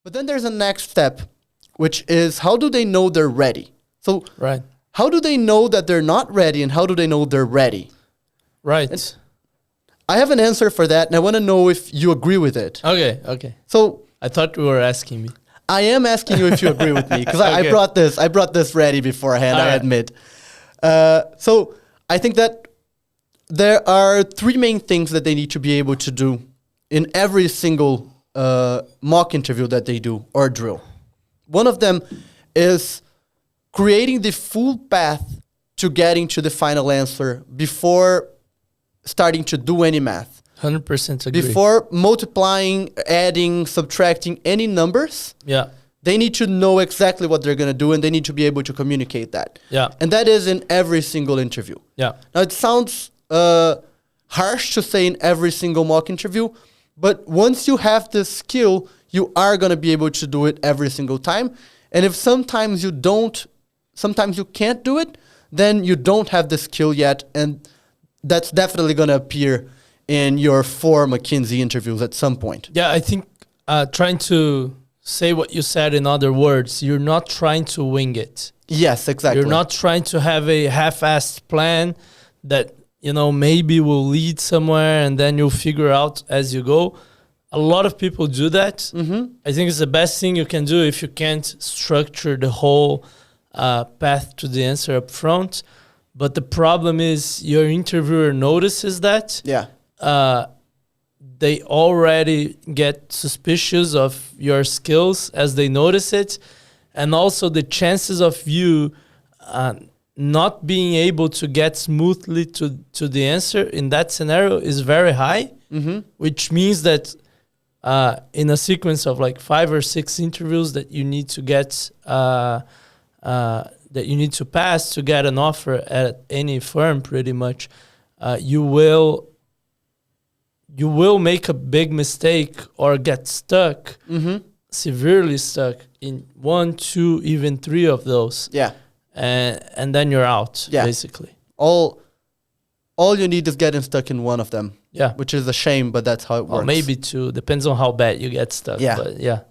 But then there's a next step, which is how do they know they're ready? So Right. how do they know that they're not ready, and how do they know they're ready? Right. And I have an answer for that, and I want to know if you agree with it. Okay. So I thought you were asking me. I am asking you if you agree with me, because I Okay. brought this ready beforehand, All I right. admit. So I think that there are three main things that they need to be able to do in every single mock interview that they do or drill. One of them is creating the full path to getting to the final answer before starting to do any math. 100% agree. Before multiplying, adding, subtracting any numbers, Yeah. they need to know exactly what they're going to do, and they need to be able to communicate that. Yeah. And that is in every single interview. Yeah. Now, it sounds harsh to say in every single mock interview, but once you have this skill, you are going to be able to do it every single time. And if sometimes you can't do it, then you don't have the skill yet, and that's definitely going to appear in your 4 McKinsey interviews at some point. Yeah, I think trying to say what you said in other words, you're not trying to wing it. Yes, exactly. You're not trying to have a half-assed plan that, maybe will lead somewhere and then you'll figure out as you go. A lot of people do that. Mm-hmm. I think it's the best thing you can do if you can't structure the whole path to the answer up front. But the problem is your interviewer notices that. Yeah. They already get suspicious of your skills as they notice it. And also the chances of you not being able to get smoothly to the answer in that scenario is very high, which means that in a sequence of like 5 or 6 interviews that you need to get, that you need to pass to get an offer at any firm pretty much, you will make a big mistake or get stuck, severely stuck in 1, 2, even 3 of those. Yeah. And then you're out, basically. All you need is getting stuck in one of them. Yeah. Which is a shame, but that's how it works. Or maybe 2. Depends on how bad you get stuck. Yeah. But yeah.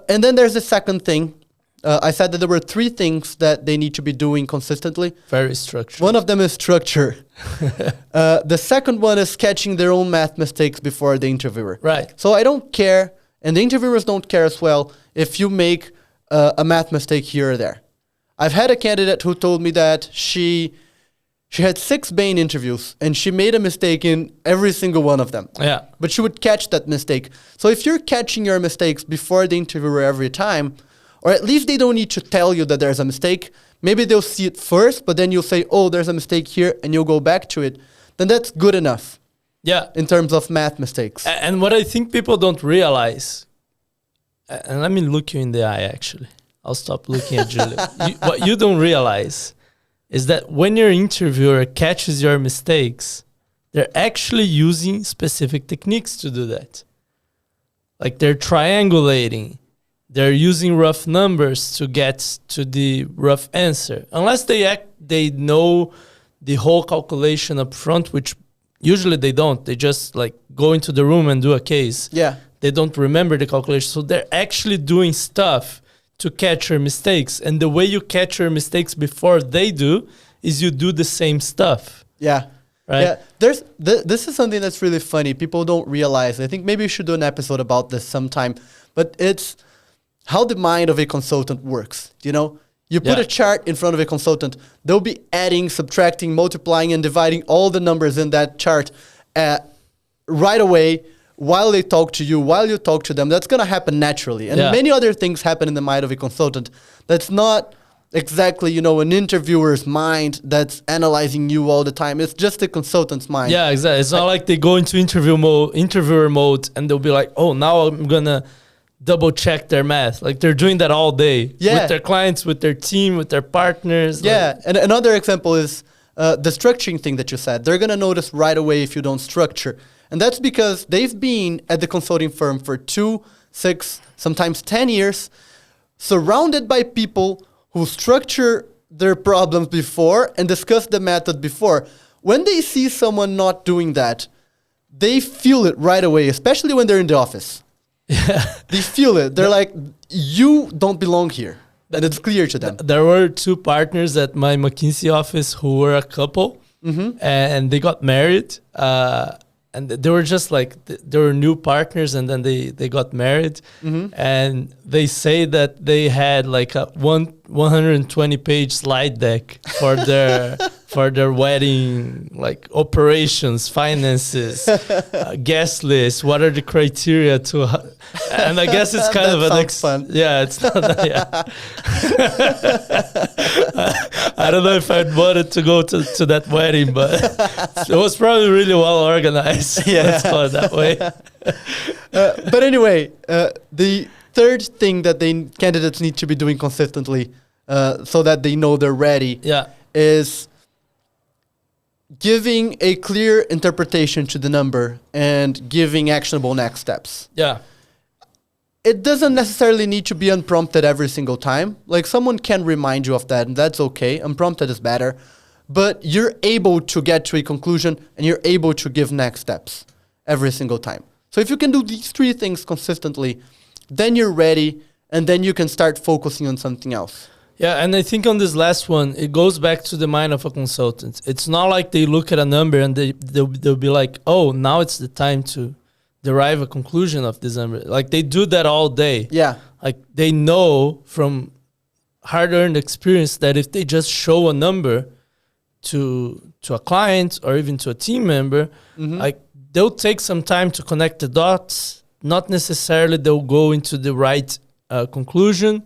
And then there's the second thing. I said that there were 3 things that they need to be doing consistently. Very structured. One of them is structure. The second one is catching their own math mistakes before the interviewer. Right. So I don't care, and the interviewers don't care as well, if you make a math mistake here or there. I've had a candidate who told me that she had 6 Bain interviews, and she made a mistake in every single one of them. Yeah. But she would catch that mistake. So if you're catching your mistakes before the interviewer every time, or at least they don't need to tell you that there's a mistake, maybe they'll see it first, but then you'll say, oh, there's a mistake here, and you'll go back to it, then that's good enough. Yeah. In terms of math mistakes. And what I think people don't realize, and let me look you in the eye, actually. I'll stop looking at Julio. What you don't realize is that when your interviewer catches your mistakes, they're actually using specific techniques to do that. Like they're triangulating. They're using rough numbers to get to the rough answer. Unless they know the whole calculation up front, which usually they don't. They just like go into the room and do a case. Yeah. They don't remember the calculation. So they're actually doing stuff to catch your mistakes. And the way you catch your mistakes before they do is you do the same stuff. Yeah. Right? Yeah. This is something that's really funny. People don't realize. I think maybe we should do an episode about this sometime. But it's how the mind of a consultant works. You put a chart in front of a consultant. They'll be adding, subtracting, multiplying, and dividing all the numbers in that chart right away while they talk to you, while you talk to them. That's going to happen naturally. And many other things happen in the mind of a consultant. That's not exactly, an interviewer's mind that's analyzing you all the time. It's just a consultant's mind. Yeah, exactly. It's not like they go into interviewer mode, and they'll be like, oh, now I'm going to double check their math. Like they're doing that all day with their clients, with their team, with their partners. Yeah. And another example is the structuring thing that you said. They're going to notice right away if you don't structure. And that's because they've been at the consulting firm for 2, 6, sometimes 10 years, surrounded by people who structure their problems before and discuss the method before. When they see someone not doing that, they feel it right away, especially when they're in the office. They feel it. They're like, you don't belong here. And it's clear to them. There were two partners at my McKinsey office who were a couple, and they got married. And they were just like, they were new partners, and then they got married. And they say that they had like a 120-page slide deck for their for their wedding, like operations, finances, guest list. What are the criteria to? And I guess it's kind of an fun. Yeah, it's not. I don't know if I'd wanted to go to that wedding, but it was probably really well organized. Yeah. Let's call it that way. But anyway, the third thing that candidates need to be doing consistently, so that they know they're ready, is giving a clear interpretation to the number and giving actionable next steps. Yeah. It doesn't necessarily need to be unprompted every single time. Like, someone can remind you of that, and that's okay. Unprompted is better. But you're able to get to a conclusion, and you're able to give next steps every single time. So if you can do these three things consistently, then you're ready, and then you can start focusing on something else. Yeah, and I think on this last one, it goes back to the mind of a consultant. It's not like they look at a number and they'll be like, oh, now it's the time to derive a conclusion of this number. Like, they do that all day. Yeah. Like, they know from hard-earned experience that if they just show a number to a client or even to a team member, like, they'll take some time to connect the dots. Not necessarily they'll go into the right conclusion,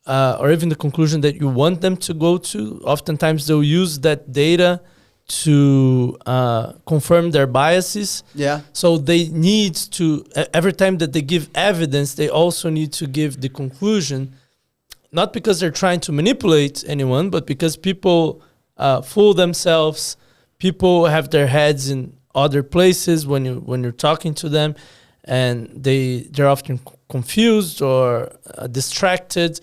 or even the conclusion that you want them to go to. Oftentimes they'll use that data to confirm their biases. Yeah. So they need to, every time that they give evidence, they also need to give the conclusion, not because they're trying to manipulate anyone, but because people fool themselves. People have their heads in other places when you're talking to them, and they're often confused or distracted.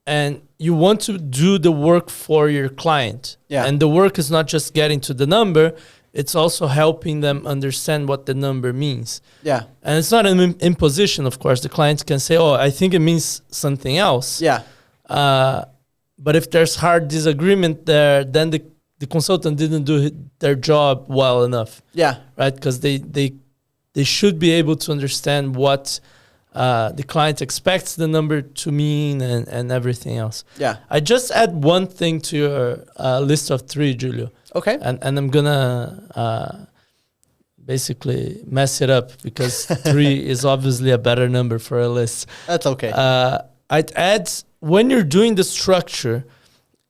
And you want to do the work for your client. Yeah. And the work is not just getting to the number, it's also helping them understand what the number means. Yeah. And it's not an imposition, of course. The client can say, oh, I think it means something else. Yeah. But if there's hard disagreement there, then the consultant didn't do their job well enough. Yeah. Right? Because they should be able to understand what the client expects the number to mean and everything else. Yeah. I just add one thing to your list of 3, Julio. Okay. And I'm going to basically mess it up because 3 is obviously a better number for a list. That's okay. I'd add, when you're doing the structure,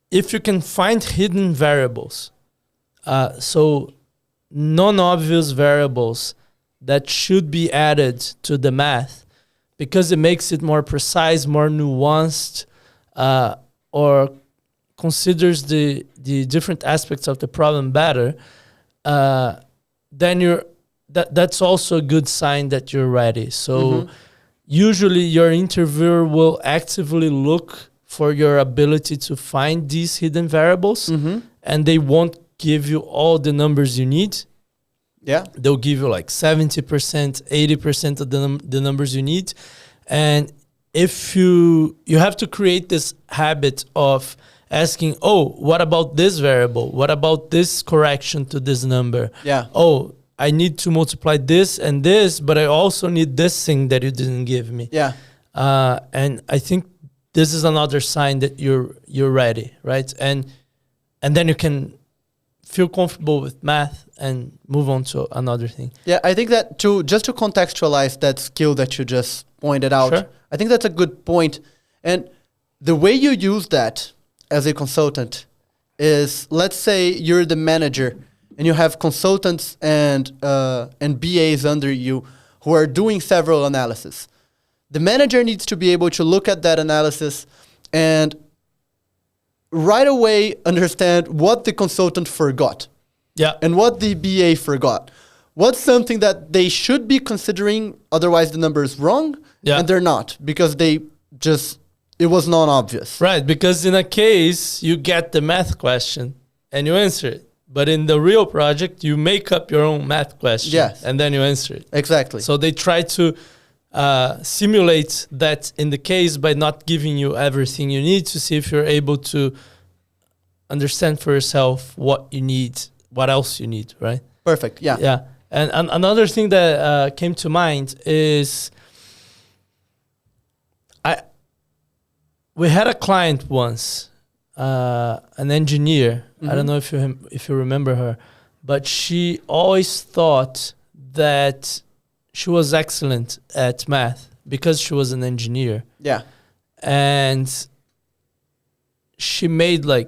if you can find hidden variables, so non-obvious variables that should be added to the math, because it makes it more precise, more nuanced, or considers the different aspects of the problem better, then that's also a good sign that you're ready. So usually your interviewer will actively look for your ability to find these hidden variables, and they won't give you all the numbers you need. Yeah. They'll give you like 70%, 80% of the numbers you need. And if you have to create this habit of asking, oh, what about this variable? What about this correction to this number? Yeah. Oh, I need to multiply this and this, but I also need this thing that you didn't give me. Yeah. And I think this is another sign that you're ready, right? And then you can feel comfortable with math and move on to another thing. Yeah, I think that just to contextualize that skill that you just pointed out, Sure. I think that's a good point. And the way you use that as a consultant is, let's say you're the manager and you have consultants and BAs under you who are doing several analyses. The manager needs to be able to look at that analysis and right away understand what the consultant forgot. Yeah. And what the BA forgot. What's something that they should be considering, otherwise the number is wrong, and they're not, because it was non-obvious. Right, because in a case, you get the math question and you answer it. But in the real project, you make up your own math question, and then you answer it. Exactly. So they try to simulate that in the case by not giving you everything you need to see if you're able to understand for yourself what you need, what else you need, right? Perfect. Yeah. Yeah. And another thing that came to mind is we had a client once, an engineer. I don't know if you remember her, but she always thought that she was excellent at math because she was an engineer. Yeah. And she made a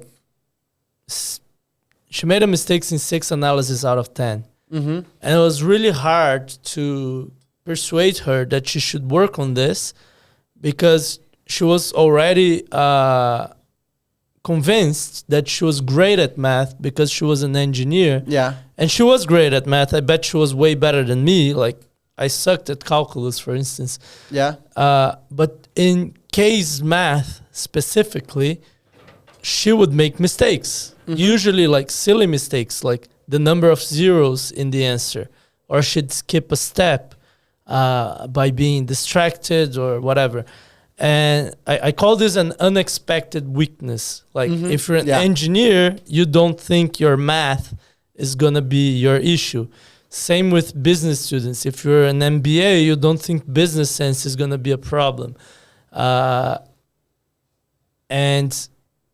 mistake in 6 analysis out of 10. And it was really hard to persuade her that she should work on this because she was already convinced that she was great at math because she was an engineer. Yeah. And she was great at math. I bet she was way better than me. Like, I sucked at calculus, for instance. Yeah. But in case math specifically, she would make mistakes. Usually like silly mistakes, like the number of zeros in the answer. Or she'd skip a step by being distracted or whatever. And I call this an unexpected weakness. Like if you're an engineer, you don't think your math is going to be your issue. Same with business students. If you're an MBA, you don't think business sense is going to be a problem. And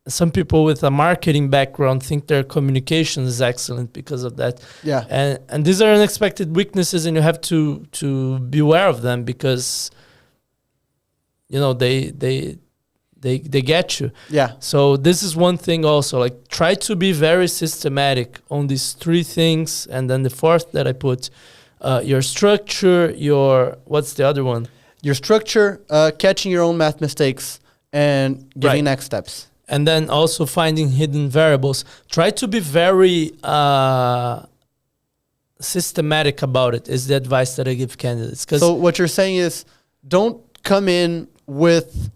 some people with a marketing background think their communication is excellent because of that. Yeah. And these are unexpected weaknesses, and you have to be aware of them because, you know, they get you. Yeah. So this is one thing also, like try to be very systematic on these 3 things. And then the 4th that I put, your structure, what's the other one? Your structure, catching your own math mistakes, and giving next steps. And then also finding hidden variables. Try to be very systematic about it is the advice that I give candidates. So what you're saying is don't come in with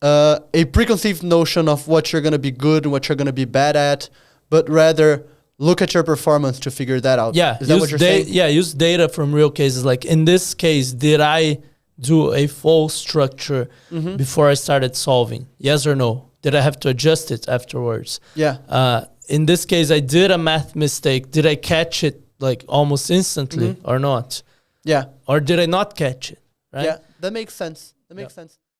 a preconceived notion of what you're going to be good and what you're going to be bad at, but rather look at your performance to figure that out. Yeah. Is that what you're saying? Yeah, use data from real cases. Like in this case, did I do a full structure before I started solving? Yes or no? Did I have to adjust it afterwards? Yeah. In this case, I did a math mistake. Did I catch it like almost instantly or not? Yeah. Or did I not catch it? Right? Yeah, that makes sense. That makes sense.